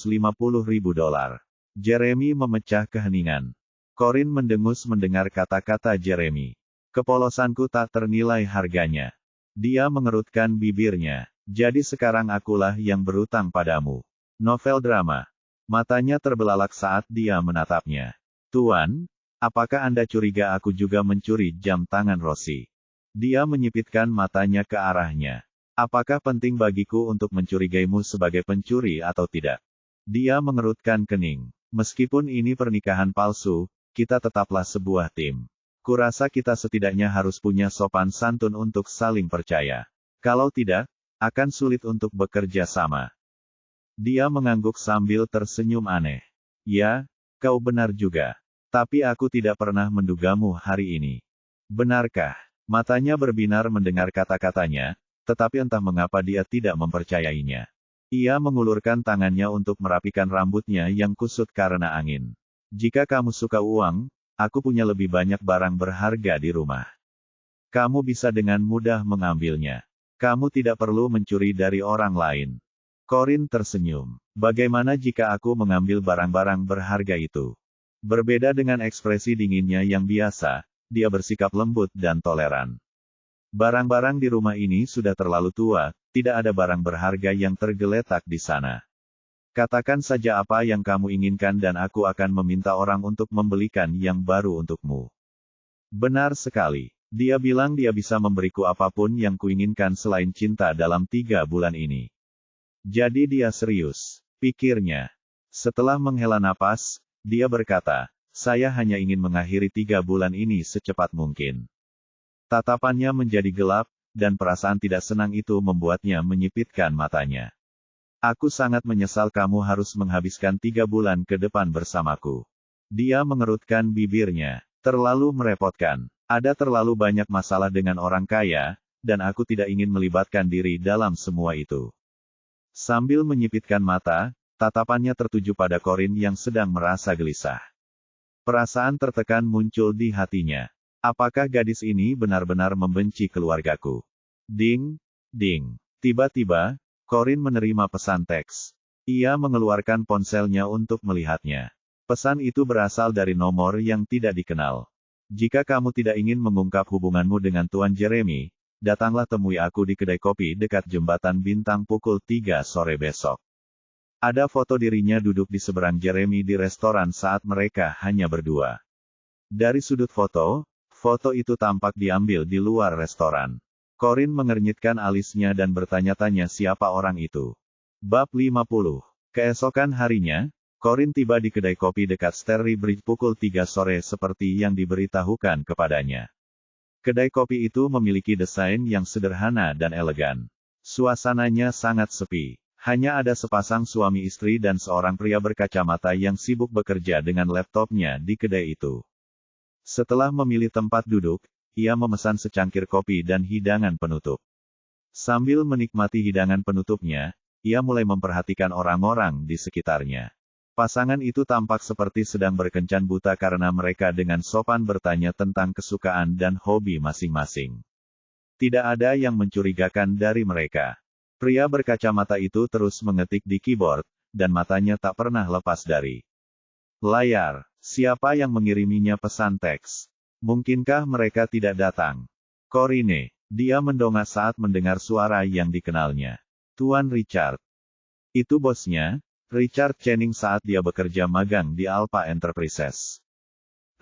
Jeremy memecah keheningan. Corin mendengus mendengar kata-kata Jeremy. Kepolosanku tak ternilai harganya. Dia mengerutkan bibirnya. Jadi sekarang akulah yang berutang padamu. Novel drama. Matanya terbelalak saat dia menatapnya. Tuan, Apakah Anda curiga aku juga mencuri jam tangan Rosie? Dia menyipitkan matanya ke arahnya. Apakah penting bagiku untuk mencurigaimu sebagai pencuri atau tidak? Dia mengerutkan kening. Meskipun ini pernikahan palsu, kita tetaplah sebuah tim. Kurasa kita setidaknya harus punya sopan santun untuk saling percaya. Kalau tidak, akan sulit untuk bekerja sama. Dia mengangguk sambil tersenyum aneh. Ya, kau benar juga. Tapi aku tidak pernah mendugamu hari ini. Benarkah? Matanya berbinar mendengar kata-katanya, tetapi entah mengapa dia tidak mempercayainya. Ia mengulurkan tangannya untuk merapikan rambutnya yang kusut karena angin. Jika kamu suka uang, aku punya lebih banyak barang berharga di rumah. Kamu bisa dengan mudah mengambilnya. Kamu tidak perlu mencuri dari orang lain. Corin tersenyum. Bagaimana jika aku mengambil barang-barang berharga itu? Berbeda dengan ekspresi dinginnya yang biasa, dia bersikap lembut dan toleran. Barang-barang di rumah ini sudah terlalu tua, tidak ada barang berharga yang tergeletak di sana. Katakan saja apa yang kamu inginkan dan aku akan meminta orang untuk membelikan yang baru untukmu. Benar sekali. Dia bilang dia bisa memberiku apapun yang kuinginkan selain cinta dalam 3 bulan ini. Jadi dia serius, pikirnya. Setelah menghela napas, dia berkata, saya hanya ingin mengakhiri 3 bulan ini secepat mungkin. Tatapannya menjadi gelap, dan perasaan tidak senang itu membuatnya menyipitkan matanya. Aku sangat menyesal kamu harus menghabiskan 3 bulan ke depan bersamaku. Dia mengerutkan bibirnya. Terlalu merepotkan. Ada terlalu banyak masalah dengan orang kaya, dan aku tidak ingin melibatkan diri dalam semua itu. Sambil menyipitkan mata, tatapannya tertuju pada Corin yang sedang merasa gelisah. Perasaan tertekan muncul di hatinya. Apakah gadis ini benar-benar membenci keluargaku? Ding, ding. Tiba-tiba, Corin menerima pesan teks. Ia mengeluarkan ponselnya untuk melihatnya. Pesan itu berasal dari nomor yang tidak dikenal. Jika kamu tidak ingin mengungkap hubunganmu dengan Tuan Jeremy, datanglah temui aku di kedai kopi dekat Jembatan Bintang pukul 3 sore besok. Ada foto dirinya duduk di seberang Jeremy di restoran saat mereka hanya berdua. Dari sudut foto itu tampak diambil di luar restoran. Corin mengernyitkan alisnya dan bertanya-tanya siapa orang itu. Bab 50. Keesokan harinya, Corin tiba di kedai kopi dekat Sterry Bridge pukul 3 sore seperti yang diberitahukan kepadanya. Kedai kopi itu memiliki desain yang sederhana dan elegan. Suasananya sangat sepi. Hanya ada sepasang suami istri dan seorang pria berkacamata yang sibuk bekerja dengan laptopnya di kedai itu. Setelah memilih tempat duduk, ia memesan secangkir kopi dan hidangan penutup. Sambil menikmati hidangan penutupnya, ia mulai memperhatikan orang-orang di sekitarnya. Pasangan itu tampak seperti sedang berkencan buta karena mereka dengan sopan bertanya tentang kesukaan dan hobi masing-masing. Tidak ada yang mencurigakan dari mereka. Pria berkacamata itu terus mengetik di keyboard, dan matanya tak pernah lepas dari layar. Siapa yang mengiriminya pesan teks? Mungkinkah mereka tidak datang? Corine. Dia mendongak saat mendengar suara yang dikenalnya. Tuan Richard. Itu bosnya, Richard Channing saat dia bekerja magang di Alpha Enterprises.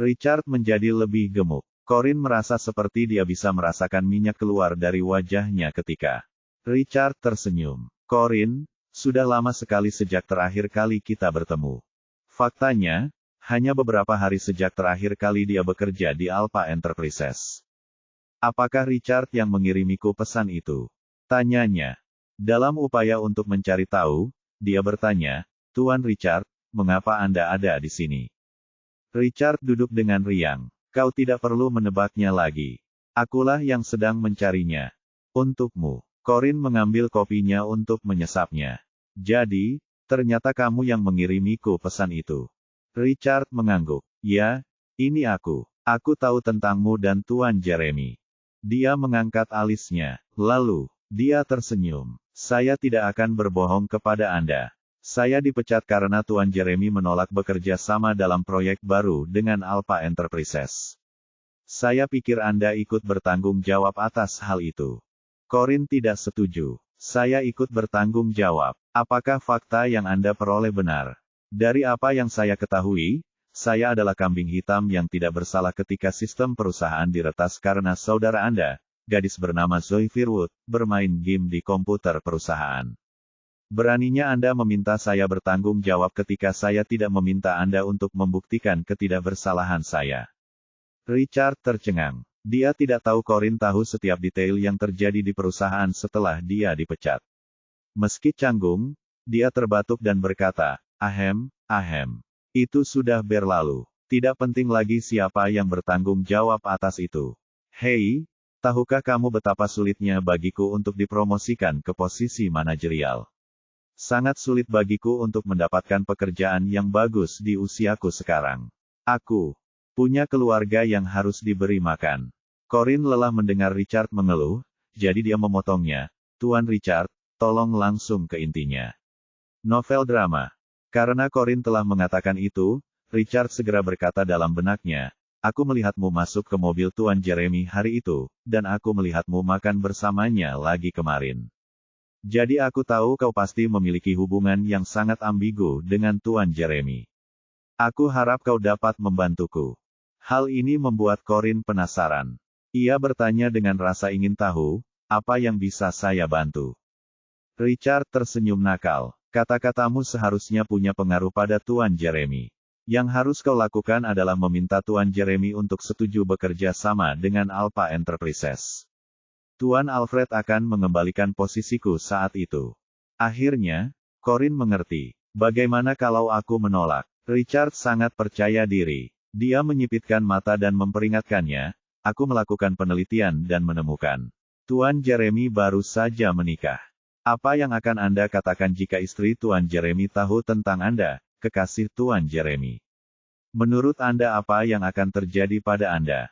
Richard menjadi lebih gemuk. Corin merasa seperti dia bisa merasakan minyak keluar dari wajahnya ketika Richard tersenyum. Corin, sudah lama sekali sejak terakhir kali kita bertemu. Faktanya, hanya beberapa hari sejak terakhir kali dia bekerja di Alpha Enterprises. Apakah Richard yang mengirimiku pesan itu? Tanyanya. Dalam upaya untuk mencari tahu, dia bertanya, Tuan Richard, mengapa Anda ada di sini? Richard duduk dengan riang. Kau tidak perlu menebaknya lagi. Akulah yang sedang mencarinya. Untukmu. Corin mengambil kopinya untuk menyesapnya. Jadi, ternyata kamu yang mengirimiku pesan itu. Richard mengangguk. Ya, ini aku. Aku tahu tentangmu dan Tuan Jeremy. Dia mengangkat alisnya. Lalu, dia tersenyum. Saya tidak akan berbohong kepada Anda. Saya dipecat karena Tuan Jeremy menolak bekerja sama dalam proyek baru dengan Alpha Enterprises. Saya pikir Anda ikut bertanggung jawab atas hal itu. Corin tidak setuju. Saya ikut bertanggung jawab. Apakah fakta yang Anda peroleh benar? Dari apa yang saya ketahui, saya adalah kambing hitam yang tidak bersalah ketika sistem perusahaan diretas karena saudara Anda, gadis bernama Zoe Firwood, bermain game di komputer perusahaan. Beraninya Anda meminta saya bertanggung jawab ketika saya tidak meminta Anda untuk membuktikan ketidakbersalahan saya. Richard tercengang. Dia tidak tahu Corin tahu setiap detail yang terjadi di perusahaan setelah dia dipecat. Meski canggung, dia terbatuk dan berkata, ahem, itu sudah berlalu. Tidak penting lagi siapa yang bertanggung jawab atas itu. Hei, tahukah kamu betapa sulitnya bagiku untuk dipromosikan ke posisi manajerial? Sangat sulit bagiku untuk mendapatkan pekerjaan yang bagus di usiaku sekarang. Aku punya keluarga yang harus diberi makan. Corin lelah mendengar Richard mengeluh, jadi dia memotongnya. Tuan Richard, tolong langsung ke intinya. Novel drama. Karena Corin telah mengatakan itu, Richard segera berkata dalam benaknya, aku melihatmu masuk ke mobil Tuan Jeremy hari itu, dan aku melihatmu makan bersamanya lagi kemarin. Jadi aku tahu kau pasti memiliki hubungan yang sangat ambigu dengan Tuan Jeremy. Aku harap kau dapat membantuku. Hal ini membuat Corin penasaran. Ia bertanya dengan rasa ingin tahu, apa yang bisa saya bantu? Richard tersenyum nakal. Kata-katamu seharusnya punya pengaruh pada Tuan Jeremy. Yang harus kau lakukan adalah meminta Tuan Jeremy untuk setuju bekerja sama dengan Alpha Enterprises. Tuan Alfred akan mengembalikan posisiku saat itu. Akhirnya, Corin mengerti. Bagaimana kalau aku menolak? Richard sangat percaya diri. Dia menyipitkan mata dan memperingatkannya, aku melakukan penelitian dan menemukan. Tuan Jeremy baru saja menikah. Apa yang akan Anda katakan jika istri Tuan Jeremy tahu tentang Anda, kekasih Tuan Jeremy? Menurut Anda apa yang akan terjadi pada Anda?